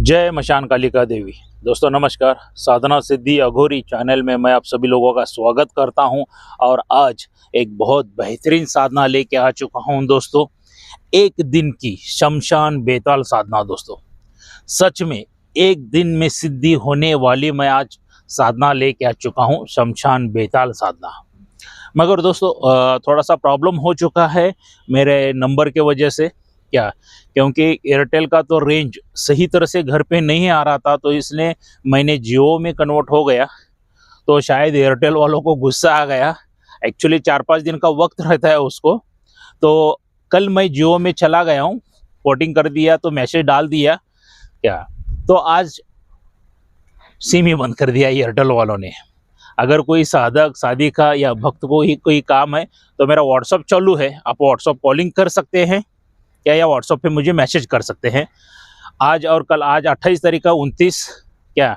जय मशान कालिका देवी। दोस्तों नमस्कार। साधना सिद्धि अघोरी चैनल में मैं आप सभी लोगों का स्वागत करता हूं और आज एक बहुत बेहतरीन साधना लेके आ चुका हूं दोस्तों। एक दिन की शमशान बेताल साधना दोस्तों, सच में एक दिन में सिद्धि होने वाली मैं आज साधना लेके आ चुका हूं, शमशान बेताल साधना। मगर दोस्तों थोड़ा सा प्रॉब्लम हो चुका है मेरे नंबर के वजह से। क्या, क्योंकि एयरटेल का तो रेंज सही तरह से घर पे नहीं आ रहा था, तो इसलिए मैंने जियो में कन्वर्ट हो गया। तो शायद एयरटेल वालों को गुस्सा आ गया। एक्चुअली 4-5 दिन का वक्त रहता है उसको। तो कल मैं जियो में चला गया हूँ, पोर्टिंग कर दिया, तो मैसेज डाल दिया क्या, तो आज सिम ही बंद कर दिया एयरटेल वालों ने। अगर कोई साधक साधिका या भक्त को ही कोई काम है तो मेरा व्हाट्सअप चालू है, आप व्हाट्सअप कॉलिंग कर सकते हैं क्या, या व्हाट्सअप पे मुझे मैसेज कर सकते हैं। आज और कल, आज 28 तारीख का 29 क्या,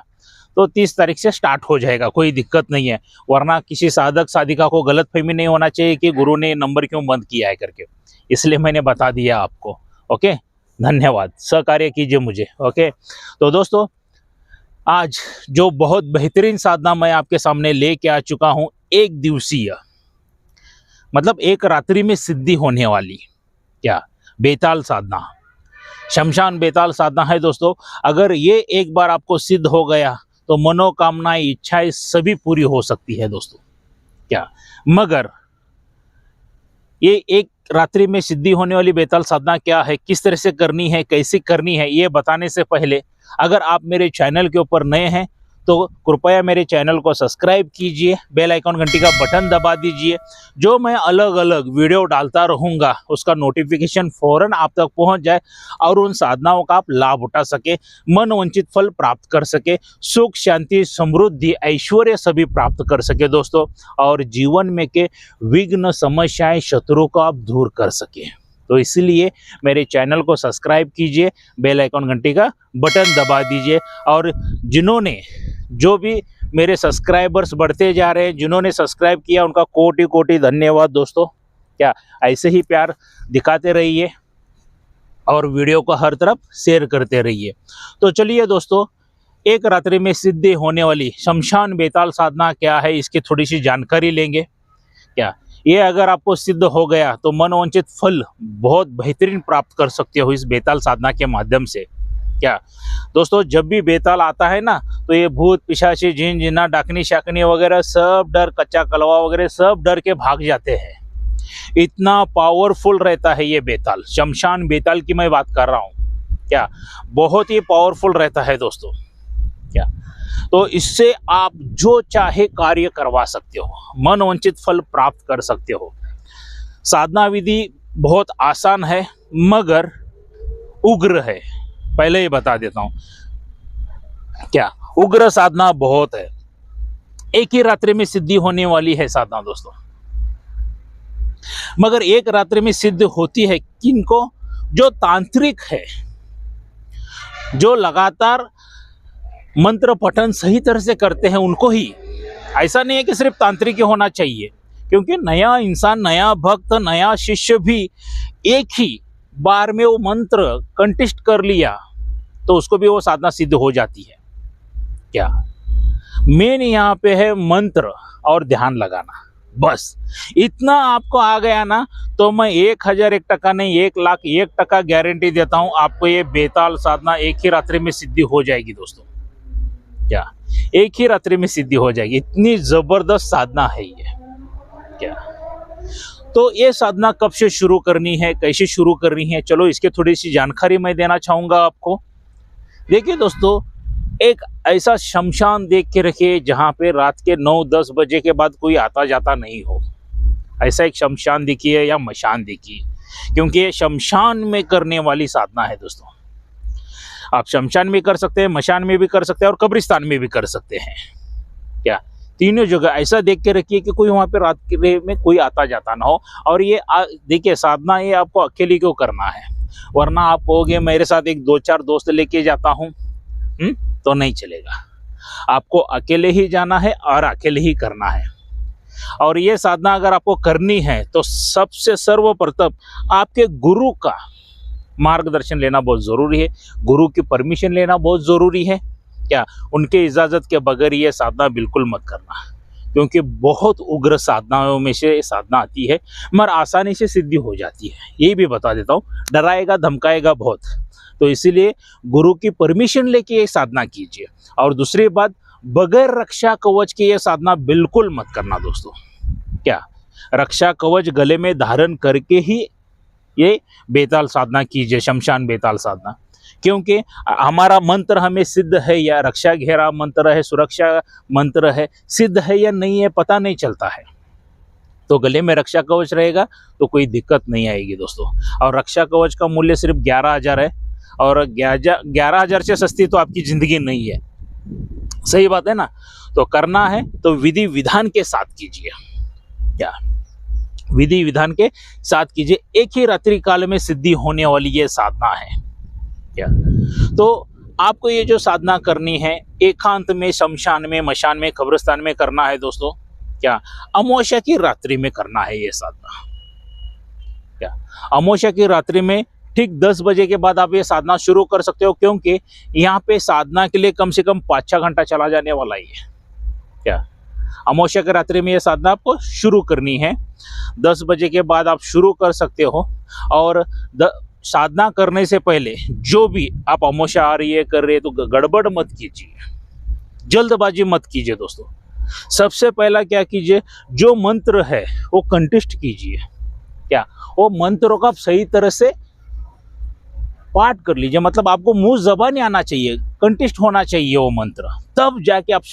तो 30 तारीख से स्टार्ट हो जाएगा, कोई दिक्कत नहीं है। वरना किसी साधक साधिका को गलतफहमी नहीं होना चाहिए कि गुरु ने नंबर क्यों बंद किया है करके, इसलिए मैंने बता दिया आपको। ओके, धन्यवाद, सहकार्य कीजिए मुझे। ओके, तो दोस्तों आज जो बहुत बेहतरीन साधना मैं आपके सामने लेके आ चुका हूं, एक दिवसीय मतलब एक रात्रि में सिद्धि होने वाली क्या बेताल साधना, शमशान बेताल साधना है दोस्तों। अगर ये एक बार आपको सिद्ध हो गया तो मनोकामनाएं, इच्छाएं सभी पूरी हो सकती है दोस्तों क्या। मगर ये एक रात्रि में सिद्धि होने वाली बेताल साधना क्या है, किस तरह से करनी है, कैसे करनी है, ये बताने से पहले अगर आप मेरे चैनल के ऊपर नए हैं तो कृपया मेरे चैनल को सब्सक्राइब कीजिए, बेल आइकॉन घंटी का बटन दबा दीजिए। जो मैं अलग अलग वीडियो डालता रहूँगा उसका नोटिफिकेशन फौरन आप तक पहुंच जाए और उन साधनाओं का आप लाभ उठा सके, मन वंचित फल प्राप्त कर सके, सुख शांति समृद्धि ऐश्वर्य सभी प्राप्त कर सके दोस्तों, और जीवन में के विघ्न समस्याएं शत्रु को आप दूर कर सके। तो इसलिए मेरे चैनल को सब्सक्राइब कीजिए, बेल आइकॉन घंटी का बटन दबा दीजिए। और जिन्होंने, जो भी मेरे सब्सक्राइबर्स बढ़ते जा रहे हैं, जिन्होंने सब्सक्राइब किया उनका कोटि कोटि धन्यवाद दोस्तों क्या। ऐसे ही प्यार दिखाते रहिए और वीडियो को हर तरफ शेयर करते रहिए। तो चलिए दोस्तों, एक रात्रि में सिद्धि होने वाली शमशान बेताल साधना क्या है, इसकी थोड़ी सी जानकारी लेंगे क्या। ये अगर आपको सिद्ध हो गया तो मनोवांछित फल बहुत बेहतरीन प्राप्त कर सकते हो इस बेताल साधना के माध्यम से क्या। दोस्तों जब भी बेताल आता है ना, तो ये भूत पिशाची जिन जिन्ना डाकनी शाकनी वगैरह सब डर, कच्चा कलवा वगैरह सब डर के भाग जाते हैं। इतना पावरफुल रहता है ये बेताल, शमशान बेताल की मैं बात कर रहा हूँ क्या, बहुत ही पावरफुल रहता है दोस्तों क्या। तो इससे आप जो चाहे कार्य करवा सकते हो, मनोवांछित फल प्राप्त कर सकते हो। साधना विधि बहुत आसान है मगर उग्र है, पहले ही बता देता हूं क्या। उग्र साधना बहुत है, एक ही रात्रि में सिद्धि होने वाली है साधना दोस्तों। मगर एक रात्रि में सिद्ध होती है किनको, जो तांत्रिक है, जो लगातार मंत्र पठन सही तरह से करते हैं उनको ही। ऐसा नहीं है कि सिर्फ तांत्रिक ही होना चाहिए, क्योंकि नया इंसान, नया भक्त, नया शिष्य भी एक ही बार में वो मंत्र कंठस्थ कर लिया तो उसको भी वो साधना सिद्ध हो जाती है क्या। मेन यहाँ पे है मंत्र और ध्यान लगाना, बस इतना आपको आ गया ना, तो मैं 1001 नहीं 1,01,000 गारंटी देता हूँ आपको ये बेताल साधना एक ही रात्रि में सिद्धि हो जाएगी दोस्तों क्या। एक ही रात्रि में सिद्धि हो जाएगी, इतनी जबरदस्त साधना है ये क्या। तो ये साधना कब से शुरू करनी है, कैसे शुरू करनी है, चलो इसके थोड़ी सी जानकारी मैं देना चाहूंगा आपको। देखिए दोस्तों, एक ऐसा शमशान देख के रखिए जहां पे रात के 9-10 बजे के बाद कोई आता जाता नहीं हो। ऐसा एक शमशान देखिए या मशान देखिए, क्योंकि ये शमशान में करने वाली साधना है दोस्तों। आप शमशान में कर सकते हैं, मशान में भी कर सकते हैं और कब्रिस्तान में भी कर सकते हैं क्या। तीनों जगह ऐसा देख के रखिए कि कोई वहाँ पे रात के में कोई आता जाता ना हो। और ये देखिए साधना ये आपको अकेले क्यों करना है, वरना आप कहोगे मेरे साथ एक 2-4 दोस्त लेके जाता हूँ तो नहीं चलेगा। आपको अकेले ही जाना है और अकेले ही करना है। और ये साधना अगर आपको करनी है तो सबसे सर्वप्रथम आपके गुरु का मार्गदर्शन लेना बहुत ज़रूरी है, गुरु की परमिशन लेना बहुत ज़रूरी है। क्या उनके इजाज़त के बगैर ये साधना बिल्कुल मत करना, क्योंकि बहुत उग्र साधनाओं में से साधना आती है मगर आसानी से सिद्धि हो जाती है। यही भी बता देता हूँ, डराएगा धमकाएगा बहुत, तो इसीलिए गुरु की परमिशन लेके ये साधना कीजिए। और दूसरी बात, बगैर रक्षा कवच के ये साधना बिल्कुल मत करना दोस्तों। क्या रक्षा कवच गले में धारण करके ही ये बेताल साधना कीजिए, शमशान बेताल साधना, क्योंकि हमारा मंत्र हमें सिद्ध है या रक्षा घेरा मंत्र है, सुरक्षा मंत्र है, सिद्ध है या नहीं है पता नहीं चलता है। तो गले में रक्षा कवच रहेगा तो कोई दिक्कत नहीं आएगी दोस्तों। और रक्षा कवच का मूल्य सिर्फ 11,000 है, और 11,000 से सस्ती तो आपकी ज़िंदगी नहीं है। सही बात है ना। तो करना है तो विधि विधान के साथ कीजिए। क्या विधि विधान के साथ कीजिए। एक ही रात्रि काल में सिद्धि होने वाली ये साधना है। क्या तो आपको ये जो साधना करनी है एकांत में, शमशान में, मशान में, कब्रिस्तान में करना है दोस्तों। क्या अमावस्या की रात्रि में करना है ये साधना। क्या अमावस्या की रात्रि में ठीक 10 बजे के बाद आप ये साधना शुरू कर सकते हो, क्योंकि यहाँ पे साधना के लिए कम से कम 5-6 घंटा चला जाने वाला ही है। क्या अमावस्या की रात्रि में ये साधना आपको शुरू करनी है। 10 बजे के बाद आप शुरू कर सकते हो। और साधना करने से पहले जो भी आप अमावस्या आ रही है कर रहे हैं तो गड़बड़ मत कीजिए, जल्दबाजी मत कीजिए दोस्तों। सबसे पहला क्या कीजिए, जो मंत्र है वो कंठस्थ कीजिए। क्या वो मंत्रों का सही तरह से पाठ कर लीजिए, मतलब आपको मुंह ज़बानी आना चाहिए, कंठस्थ होना चाहिए वो मंत्र, तब जाके आप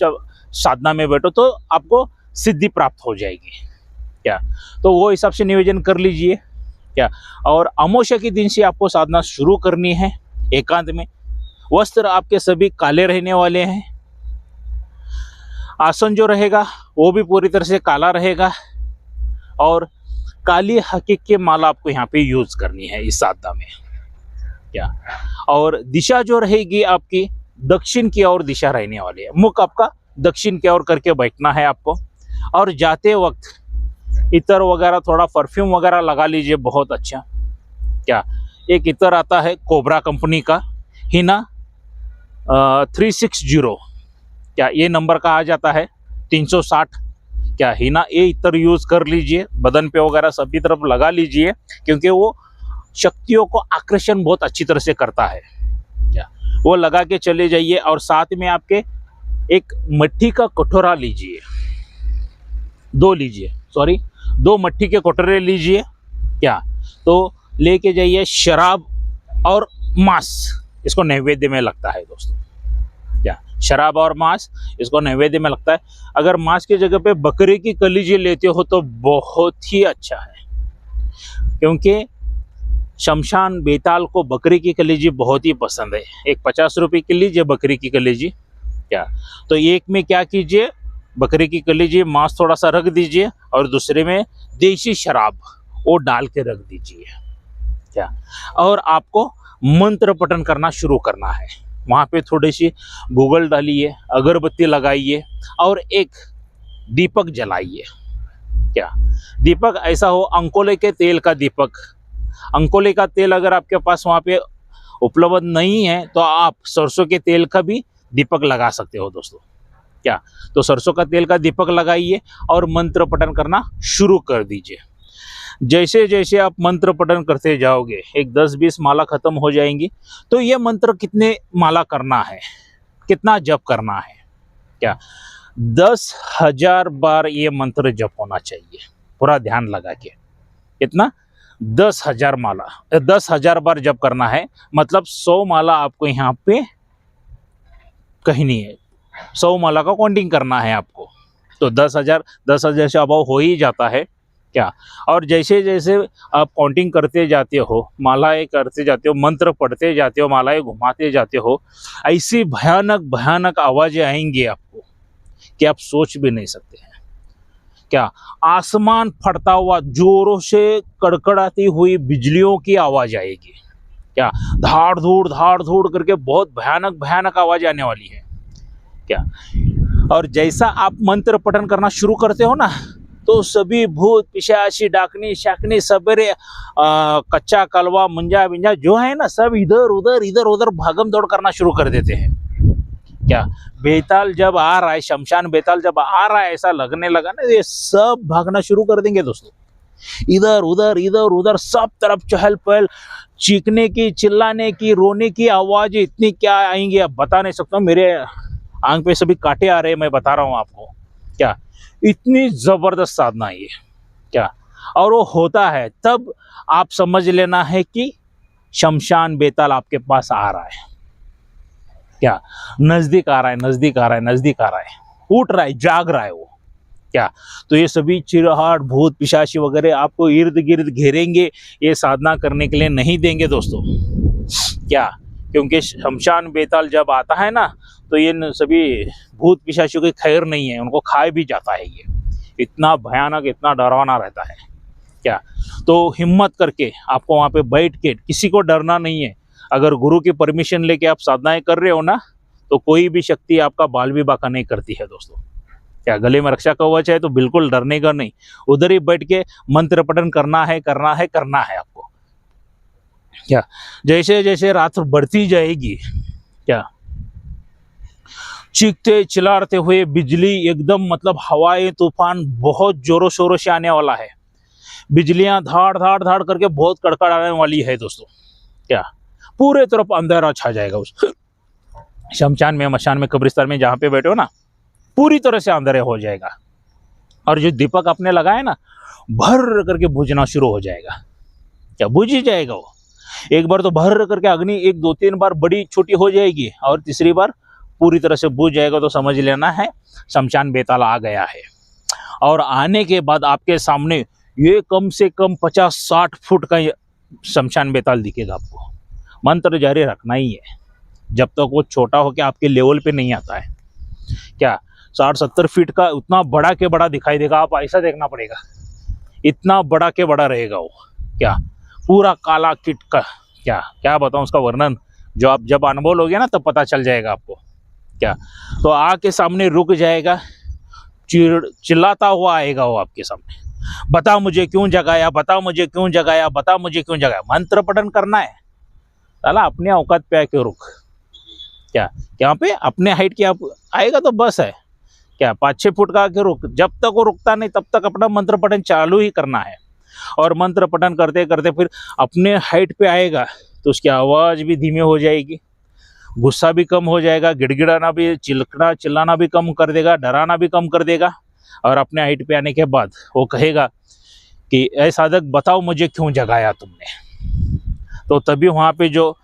साधना में बैठो तो आपको सिद्धि प्राप्त हो जाएगी। क्या तो वो हिसाब से निवेदन कर लीजिए। क्या और अमावस्या के दिन से आपको साधना शुरू करनी है एकांत में। वस्त्र आपके सभी काले रहने वाले हैं। आसन जो रहेगा वो भी पूरी तरह से काला रहेगा। और काली हकीक की माला आपको यहाँ पे यूज करनी है इस साधना में। क्या और दिशा जो रहेगी आपकी दक्षिण की ओर दिशा रहने वाली है। मुख आपका दक्षिण की ओर करके बैठना है आपको। और जाते वक्त इतर वगैरह, थोड़ा परफ्यूम वगैरह लगा लीजिए, बहुत अच्छा। क्या एक इतर आता है कोबरा कंपनी का, हिना 360, क्या ये नंबर का आ जाता है 360। क्या हिना ये इतर यूज़ कर लीजिए, बदन पे वगैरह सभी तरफ लगा लीजिए, क्योंकि वो शक्तियों को आकर्षण बहुत अच्छी तरह से करता है। क्या वो लगा के चले जाइए। और साथ में आपके एक मट्टी का कटोरा लीजिए, 2 मट्टी के कटोरे लीजिए। क्या तो लेके जाइए शराब और मांस, इसको नैवेद्य में लगता है दोस्तों। क्या शराब और मांस इसको नैवेद्य में लगता है। अगर मांस की जगह पे बकरी की कलीजी लेते हो तो बहुत ही अच्छा है, क्योंकि शमशान बेताल को बकरी की कलीजी बहुत ही पसंद है। एक 50 रुपये की लीजिए बकरी की कलीजी। क्या तो एक में क्या कीजिए, बकरी की कलीजी, मांस थोड़ा सा रख दीजिए, और दूसरे में देसी शराब वो डाल के रख दीजिए। क्या और आपको मंत्र पठन करना शुरू करना है। वहाँ पे थोड़ी सी गूगल डालिए, अगरबत्ती लगाइए और एक दीपक जलाइए। क्या दीपक ऐसा हो अंकोले के तेल का दीपक। अंकोले का तेल अगर आपके पास वहाँ पे उपलब्ध नहीं है तो आप सरसों के तेल का भी दीपक लगा सकते हो दोस्तों। क्या तो सरसों का तेल का दीपक लगाइए और मंत्र पठन करना शुरू कर दीजिए। जैसे जैसे आप मंत्र पठन करते जाओगे, एक 10-20 माला खत्म हो जाएंगी, तो ये मंत्र कितने माला करना है, कितना जप करना है। क्या 10,000 बार ये मंत्र जप होना चाहिए, पूरा ध्यान लगा के। कितना 10,000 माला, 10,000 बार जप करना है, मतलब 100 माला आपको यहाँ पे कहीं नहीं है, 100 माला का काउंटिंग करना है आपको। तो 10,000 से अभाव हो ही जाता है। क्या और जैसे जैसे आप काउंटिंग करते जाते हो, मालाएं करते जाते हो, मंत्र पढ़ते जाते हो, मालाएं घुमाते जाते हो, ऐसी भयानक भयानक आवाज़ें आएंगी आपको कि आप सोच भी नहीं सकते हैं। क्या आसमान फटता हुआ, जोरों से कड़कड़ाती हुई बिजलियों की आवाज़ आएगी। क्या धाड़ धूड़ करके बहुत भयानक भयानक आवाज़ आने वाली है। क्या और जैसा आप मंत्र पठन करना शुरू करते हो ना, तो सभी भूत पिशाची डाकनी शाकनी सबरे कच्चा कलवा मुंजा बिंजा जो है ना, सब इधर उधर भागम दौड़ करना शुरू कर देते हैं। क्या बेताल जब आ रहा है, शमशान बेताल जब आ रहा है ऐसा लगने लगा ना, ये सब भागना शुरू कर देंगे दोस्तों। इधर उधर सब तरफ चहल पहल, चीखने की, चिल्लाने की, रोने की आवाज इतनी क्या आएंगी अब बता नहीं सकता। मेरे आंख पे सभी कांटे आ रहे हैं, मैं बता रहा हूँ आपको। क्या इतनी जबरदस्त साधना है ये। क्या और वो होता है तब आप समझ लेना है कि शमशान बेताल आपके पास आ रहा है। क्या नजदीक आ रहा है, नजदीक आ रहा है, नजदीक आ रहा है, उठ रहा है, जाग रहा है वो। क्या तो ये सभी चिरहाट भूत पिशाची वगैरह आपको इर्द गिर्द घेरेंगे, ये साधना करने के लिए नहीं देंगे दोस्तों। क्या क्योंकि शमशान बेताल जब आता है ना, तो ये सभी भूत पिशाचियों की खैर नहीं है, उनको खा भी जाता है। ये इतना भयानक, इतना डरावना रहता है। क्या तो हिम्मत करके आपको वहाँ पे बैठ के, किसी को डरना नहीं है। अगर गुरु की परमिशन लेके आप साधनाएं कर रहे हो ना, तो कोई भी शक्ति आपका बाल भी बाका नहीं करती है दोस्तों। क्या गले में रक्षा कवच है तो बिल्कुल डरने का नहीं, उधर ही बैठ के मंत्र पठन करना है आपको। क्या जैसे जैसे रात बढ़ती जाएगी, क्या चीखते चिल्लाते हुए बिजली एकदम, मतलब हवाएं तूफान बहुत जोरों शोरों से आने वाला है। बिजलियां धाड़ धाड़ धाड़ करके बहुत कड़कड़ाने वाली है दोस्तों। क्या पूरे तरफ अंधेरा छा जाएगा उस शमशान में, मशान में, कब्रिस्तान में, जहाँ पे बैठे हो ना, पूरी तरह से अंधेरा हो जाएगा। और जो दीपक आपने लगाया ना, भर करके बुझना शुरू हो जाएगा। क्या बुझ ही जाएगा वो। एक बार तो भर करके अग्नि 1-2-3 बार बड़ी छोटी हो जाएगी, और तीसरी बार पूरी तरह से बुझ जाएगा, तो समझ लेना है शमशान बेताल आ गया है। और आने के बाद आपके सामने ये कम से कम 50-60 फुट का शमशान बेताल दिखेगा आपको। मंत्र जारी रखना ही है जब तक वो छोटा होकर आपके लेवल पे नहीं आता है। क्या 60-70 फीट का उतना बड़ा के बड़ा दिखाई देगा, आप ऐसा देखना पड़ेगा, इतना बड़ा के बड़ा रहेगा वो। क्या पूरा काला किट का, क्या क्या बताऊं उसका वर्णन, जो आप जब अनुभव लोगे ना तब पता चल जाएगा आपको। क्या तो आके सामने रुक जाएगा, चिल्लाता हुआ आएगा वो आपके सामने, बता मुझे क्यों जगाया, बता मुझे क्यों जगाया, बता मुझे क्यों जगाया। मंत्र पठन करना है, साला अपने औकात पे आके रुक। क्या यहाँ पे अपने हाइट की आप आएगा तो बस है। क्या 5-6 फुट का आके रुक, जब तक वो रुकता नहीं तब तक अपना मंत्र पठन चालू ही करना है। और मंत्र पठन करते करते फिर अपने हाइट पे आएगा तो उसकी आवाज़ भी धीमी हो जाएगी, गुस्सा भी कम हो जाएगा, गिड़गिड़ाना भी, चिल्लाना भी कम कर देगा, डराना भी कम कर देगा। और अपने हाइट पे आने के बाद वो कहेगा कि ऐ साधक बताओ मुझे क्यों जगाया तुमने। तो तभी वहाँ पे जो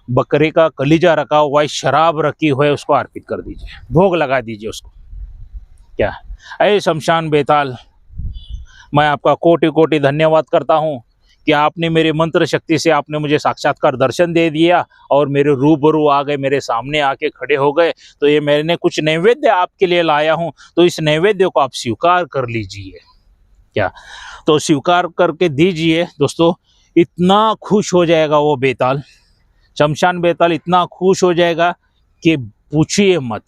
बकरे का कलीजा रखा हुआ है, शराब रखी हुई है, उसको अर्पित कर दीजिए, भोग लगा दीजिए उसको। क्या ऐ शमशान बेताल, मैं आपका कोटि कोटि धन्यवाद करता हूँ कि आपने मेरे मंत्र शक्ति से आपने मुझे साक्षात्कार दर्शन दे दिया और मेरे रूबरू आ गए, मेरे सामने आके खड़े हो गए। तो ये मैंने कुछ नैवेद्य आपके लिए लाया हूँ, तो इस नैवेद्य को आप स्वीकार कर लीजिए। क्या तो स्वीकार करके दीजिए दोस्तों। इतना खुश हो जाएगा वो बेताल, शमशान बेताल इतना खुश हो जाएगा कि पूछिए मत।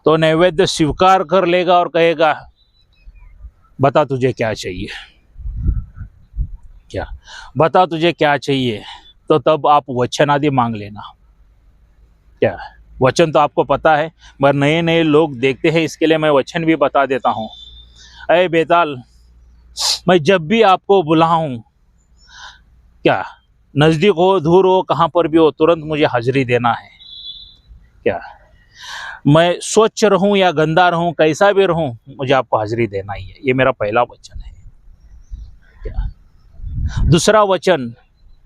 तो नैवेद्य स्वीकार कर लेगा और कहेगा बता तुझे क्या चाहिए, क्या बता तुझे क्या चाहिए। तो तब आप वचन आदि मांग लेना। क्या वचन तो आपको पता है, मगर नए नए लोग देखते हैं, इसके लिए मैं वचन भी बता देता हूँ। अरे बेताल, मैं जब भी आपको बुलाऊं, क्या नज़दीक हो दूर हो कहाँ पर भी हो, तुरंत मुझे हाजिरी देना है। क्या मैं स्वच्छ रहूं या गंदा रहूं, कैसा भी रहूं, मुझे आपको हाजिरी देना ही है। ये मेरा पहला वचन है। क्या दूसरा वचन,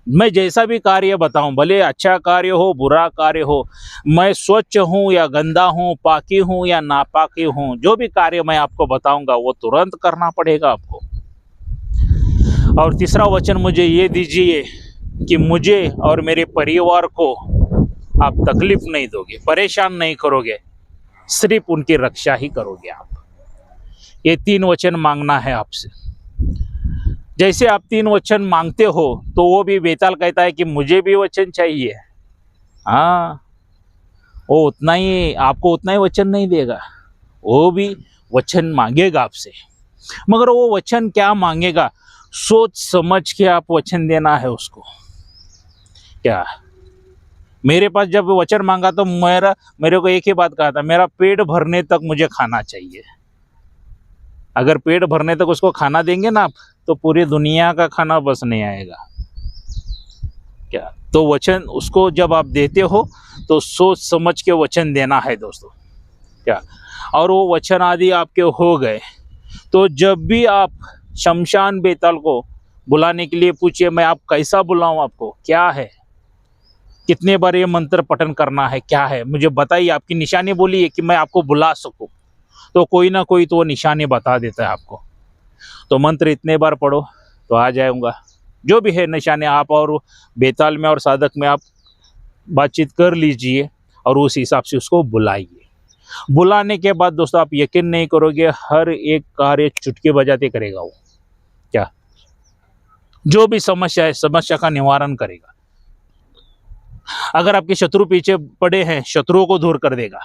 मैं जैसा भी कार्य बताऊं, भले अच्छा कार्य हो बुरा कार्य हो, मैं स्वच्छ हूं या गंदा हूं, पाकी हूं या नापाकी हूं, जो भी कार्य मैं आपको बताऊंगा वो तुरंत करना पड़ेगा आपको। और तीसरा वचन मुझे ये दीजिए कि मुझे और मेरे परिवार को आप तकलीफ नहीं दोगे, परेशान नहीं करोगे, सिर्फ उनकी रक्षा ही करोगे आप। ये 3 वचन मांगना है आपसे। जैसे आप 3 वचन मांगते हो तो वो भी बेताल कहता है कि मुझे भी वचन चाहिए। हाँ, वो उतना ही आपको, उतना ही वचन नहीं देगा, वो भी वचन मांगेगा आपसे। मगर वो वचन क्या मांगेगा, सोच समझ के आप वचन देना है उसको। क्या मेरे पास जब वचन मांगा तो मेरे को एक ही बात कहा था, मेरा पेट भरने तक मुझे खाना चाहिए। अगर पेट भरने तक उसको खाना देंगे ना आप, तो पूरी दुनिया का खाना बस नहीं आएगा। क्या तो वचन उसको जब आप देते हो तो सोच समझ के वचन देना है दोस्तों। क्या और वो वचन आदि आपके हो गए तो जब भी आप शमशान बेताल को बुलाने के लिए पूछिए, मैं आप कैसा बुलाऊं, आपको क्या है, कितने बार ये मंत्र पठन करना है, क्या है मुझे बताइए, आपकी निशानी बोलिए कि मैं आपको बुला सकूं। तो कोई ना कोई तो वो निशानी बता देता है आपको। तो मंत्र इतने बार पढ़ो तो आ जाऊंगा। जो भी है निशाने आप और बेताल में और साधक में आप बातचीत कर लीजिए और उस हिसाब से उसको बुलाइए। बुलाने के बाद दोस्तों आप यकीन नहीं करोगे, हर एक कार्य चुटकी बजाते करेगा वो। क्या जो भी समस्या है, समस्या का निवारण करेगा। अगर आपके शत्रु पीछे पड़े हैं, शत्रुओं को दूर कर देगा।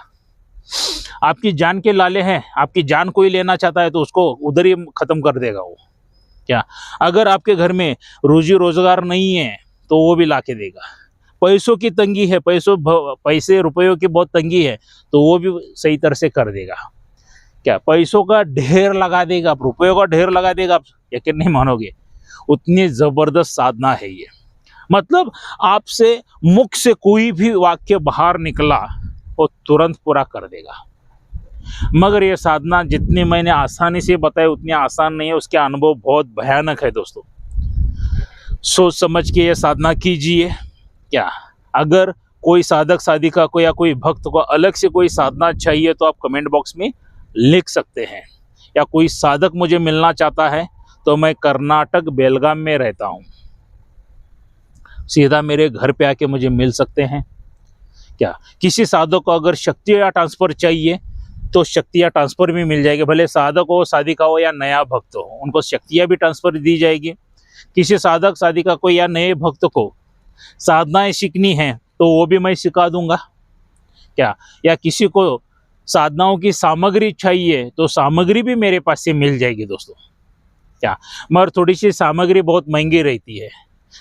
आपकी जान के लाले हैं, आपकी जान कोई लेना चाहता है तो उसको उधर ही खत्म कर देगा वो। क्या अगर आपके घर में रोजी रोजगार नहीं है तो वो भी ला के देगा। पैसों की तंगी है, पैसे रुपयों की बहुत तंगी है तो वो भी सही तरह से कर देगा। क्या पैसों का ढेर लगा देगा, आप रुपयों का ढेर लगा देगा, आप यकीन नहीं मानोगे, उतनी जबरदस्त साधना है ये। मतलब आपसे मुख से कोई भी वाक्य बाहर निकला वो तुरंत पूरा कर देगा। मगर ये साधना जितनी मैंने आसानी से बताई उतनी आसान नहीं है, उसके अनुभव बहुत भयानक है दोस्तों। सोच समझ के ये साधना कीजिए। क्या अगर कोई साधक साधिका को या कोई भक्त को अलग से कोई साधना चाहिए तो आप कमेंट बॉक्स में लिख सकते हैं। या कोई साधक मुझे मिलना चाहता है तो मैं कर्नाटक बेलगाम में रहता हूँ, सीधा मेरे घर पे आके मुझे मिल सकते हैं। क्या किसी साधक को अगर शक्तियाँ ट्रांसफर चाहिए तो शक्तियाँ ट्रांसफर भी मिल जाएगी, भले साधक हो, साधिका हो या नया भक्त हो, उनको शक्तियाँ भी ट्रांसफर दी जाएगी। किसी साधक साधिका को या नए भक्त को साधनाएं सीखनी है तो वो भी मैं सिखा दूंगा। क्या या किसी को साधनाओं की सामग्री चाहिए तो सामग्री भी मेरे पास से मिल जाएगी दोस्तों। क्या मगर थोड़ी सी सामग्री बहुत महंगी रहती है,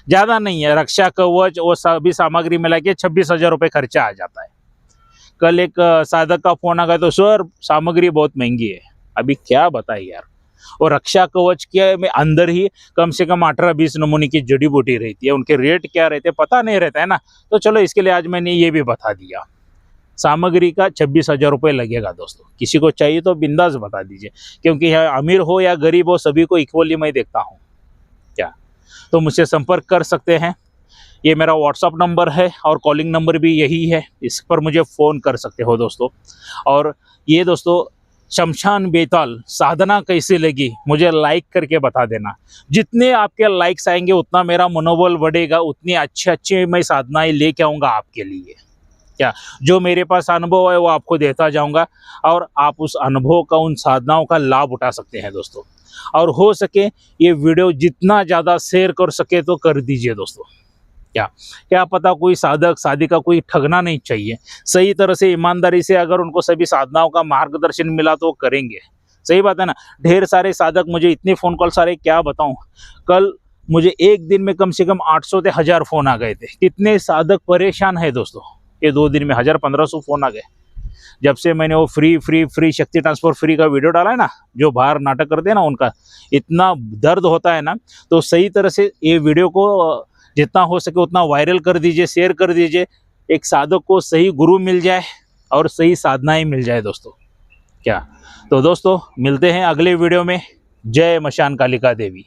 ज़्यादा नहीं है। रक्षा कवच वो सभी सामग्री मिला के 26,000 रुपये खर्चा आ जाता है। कल एक साधक का फोन आ गया तो सर सामग्री बहुत महंगी है। अभी क्या बताइए यार, और रक्षा कवच के में अंदर ही कम से कम 18-20 नमूने की जड़ी बूटी रहती है, उनके रेट क्या रहते हैं पता नहीं रहता है ना। तो चलो इसके लिए आज मैंने ये भी बता दिया। सामग्री का 26,000 रुपये लगेगा दोस्तों। किसी को चाहिए तो बिंदास बता दीजिए, क्योंकि यहाँ अमीर हो या गरीब हो सभी को इक्वली मैं देखता हूँ। क्या तो मुझसे संपर्क कर सकते हैं। ये मेरा व्हाट्सअप नंबर है और कॉलिंग नंबर भी यही है, इस पर मुझे फ़ोन कर सकते हो दोस्तों। और ये दोस्तों शमशान बेताल साधना कैसी लगी मुझे लाइक करके बता देना। जितने आपके लाइक्स आएंगे उतना मेरा मनोबल बढ़ेगा, उतनी अच्छे मैं साधनाएं लेके आऊँगा आपके लिए। क्या जो मेरे पास अनुभव है वो आपको देता जाऊँगा और आप उस अनुभव का, उन साधनाओं का लाभ उठा सकते हैं दोस्तों। और हो सके ये वीडियो जितना ज़्यादा शेयर कर सके तो कर दीजिए दोस्तों। क्या पता कोई साधक साधिका कोई ठगना नहीं चाहिए, सही तरह से ईमानदारी से अगर उनको सभी साधनाओं का मार्गदर्शन मिला तो करेंगे। सही बात है ना। ढेर सारे साधक, मुझे इतने फ़ोन कॉल सारे क्या बताऊं, कल मुझे एक दिन में कम से कम 800 से 1000 फ़ोन आ गए थे। कितने साधक परेशान है दोस्तों, ये 2 दिन में 1000-1500 फ़ोन आ गए। जब से मैंने वो फ्री शक्ति ट्रांसफर फ्री का वीडियो डाला है ना, जो बाहर नाटक करते हैं ना, उनका इतना दर्द होता है ना। तो सही तरह से ये वीडियो को जितना हो सके उतना वायरल कर दीजिए, शेयर कर दीजिए। एक साधक को सही गुरु मिल जाए और सही साधनाएं मिल जाए दोस्तों। क्या तो दोस्तों मिलते हैं अगले वीडियो में। जय मशान कालिका देवी।